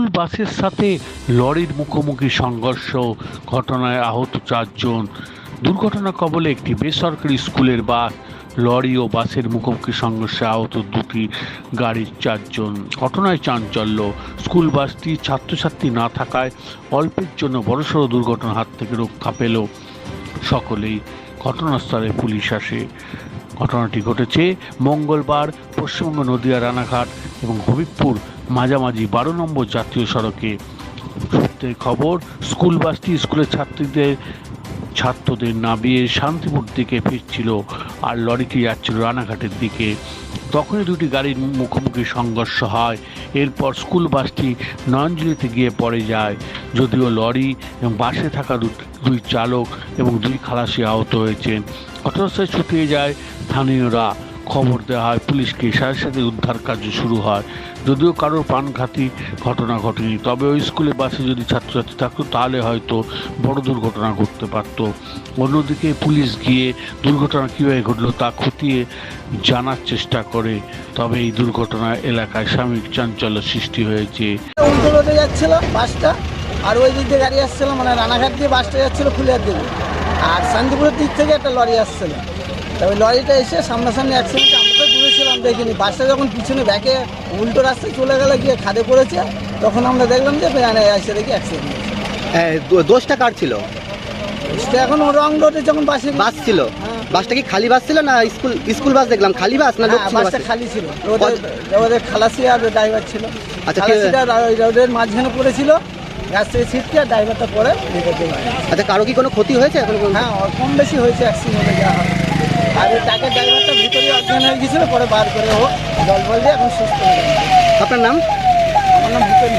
School বাসের সাথে লরির মুখোমুখি সংঘর্ষ, ঘটনায় আহত 4 জন। দুর্ঘটনা কবলে একটি বেসরকারি স্কুলের বাস। লরি ও বাসের মুখোমুখি সংঘর্ষে আহত দুটি গাড়ির 4 জন। ঘটনায় চাঞ্চল্য। স্কুল বাসটি ছাত্রছাত্রী না থাকায় অল্পের জন্য বড়সড় দুর্ঘটনার হাত থেকে রক্ষা পেল সকলেই। ঘটনাস্থলে পুলিশ আসে। ঘটনাটি ঘটেছে মঙ্গলবার পশ্চিমবঙ্গ নদিয়া রানাঘাট এবং হবিবপুর মাঝামাঝি 12 নম্বর জাতীয় সড়কে। সূত্রের খবর, স্কুল বাসটি স্কুলের ছাত্রদের নামিয়ে শান্তিপুর দিকে ফিরছিল আর লরিটি যাচ্ছিল রানাঘাটের দিকে। তখনই দুটি গাড়ির মুখোমুখি সংঘর্ষ হয়। এরপর স্কুল বাসটি নয়নজলিতে গিয়ে পড়ে যায়। যদিও লরি এবং বাসে থাকা দুই চালক এবং 2 খালাসি আহত হয়েছেন। ঘটনাস্থলে ছুটে যায় স্থানীয়রা। খবর দেওয়া হয় পুলিশকে। সাথে সাথে উদ্ধার কার্য শুরু হয়। যদিও কারোর প্রাণঘাতী ঘটনা ঘটেনি, তবে ওই স্কুলে বাসে যদি ছাত্রছাত্রী থাকতো তাহলে হয়তো বড় দুর্ঘটনা ঘটতে পারত। অন্যদিকে পুলিশ গিয়ে দুর্ঘটনা কীভাবে ঘটলো তা খতিয়ে জানার চেষ্টা করে। তবে এই দুর্ঘটনায় এলাকায় সাময়িক চাঞ্চল্য সৃষ্টি হয়েছে। উল্টো রোডে যাচ্ছিল বাসটা, আর ওই দিক দিয়ে গাড়ি আসছিল, মানে রানাঘাট দিয়ে বাসটা যাচ্ছিল ফুলিয়ার দিকে, আর শান্তিপুরের দিক থেকে একটা লরি আসছিল। তবে লরিটা এসে সামনাসামনি অ্যাক্সিডেন্ট, আমরা তো দূরে ছিলাম দেখিনি। বাসটা যখন পিছনে ব্যাকে উল্টো রাস্তায় চলে গেলে গিয়ে খাদে পড়েছে, তখন আমরা দেখলাম যে এসে দেখি অ্যাক্সিডেন্ট। দোষটা কার ছিল? এটা এখন রং রোডে যখন বাস ছিল, বাসটা কি খালি বাস ছিল না স্কুল বাস? দেখলাম খালি বাস না লোক ছিল? বাসটা খালি ছিল, ওদের খালাসি আর ড্রাইভার ছিল। আচ্ছা, খালাসিটা রোডের মাঝখানে পড়েছিল, গাছ থেকে ছিটকে, আর ড্রাইভারটা পরে বিপদে। আচ্ছা, কারো কি কোনো ক্ষতি হয়েছে এখন? হ্যাঁ, কম বেশি হয়েছে অ্যাক্সিডেন্টে যা হয়। আর ওই টাকের ড্রাইভারটা ভিতরে অজ্ঞান হয়ে গেছিল, পরে বার করে হোক জল ফল দিয়ে এখন সুস্থ হয়ে গেছে। আপনার নাম? আমার নাম ভূপেন।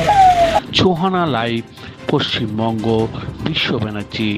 চৌহানা লাইভ, পশ্চিমবঙ্গ, বিশ্ব ব্যানার্জি।